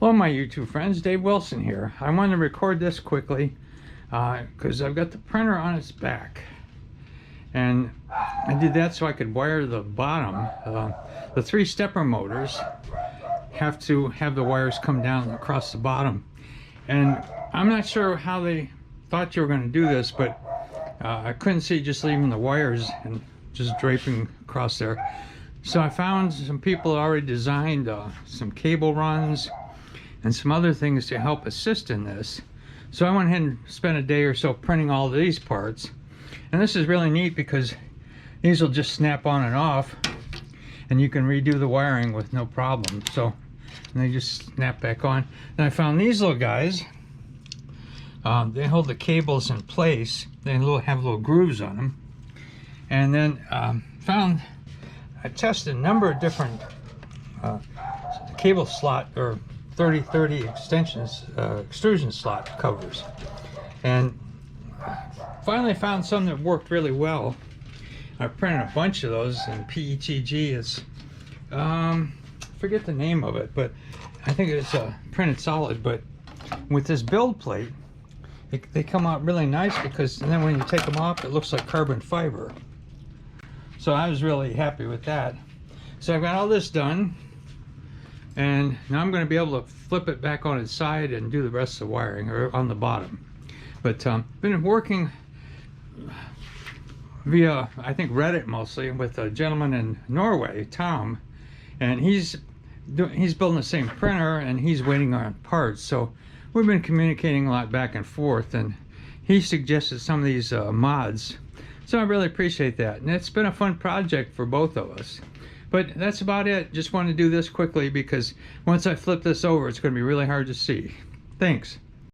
Hello my YouTube friends, Dave Wilson here. I wanted to record this quickly because I've got the printer on its back, and I did that so I could wire the bottom. The three stepper motors have to have the wires come down across the bottom, and I'm not sure how they thought you were going to do this, but I couldn't see just leaving the wires and just draping across there. So I found some people already designed some cable runs and some other things to help assist in this. So I went ahead and spent a day or so printing all of these parts. And this is really neat because these will just snap on and off, and you can redo the wiring with no problem. So and they just snap back on. Then I found these little guys. They hold the cables in place. They have little grooves on them. And then I tested a number of different cable slot or 3030 extensions, extrusion slot covers, and finally found some that worked really well. I printed a bunch of those in PETG. It's forget the name of it, but I think it's printed solid. But with this build plate, they come out really nice, because and then when you take them off, it looks like carbon fiber. So I was really happy with that. So I've got all this done, and now I'm going to be able to flip it back on its side and do the rest of the wiring, or on the bottom. But been working via, I think, Reddit mostly, with a gentleman in Norway, Tom, and he's building the same printer, and he's waiting on parts. So we've been communicating a lot back and forth, and he suggested some of these mods. So I really appreciate that, and it's been a fun project for both of us. But that's about it. Just wanted to do this quickly because once I flip this over, it's going to be really hard to see. Thanks.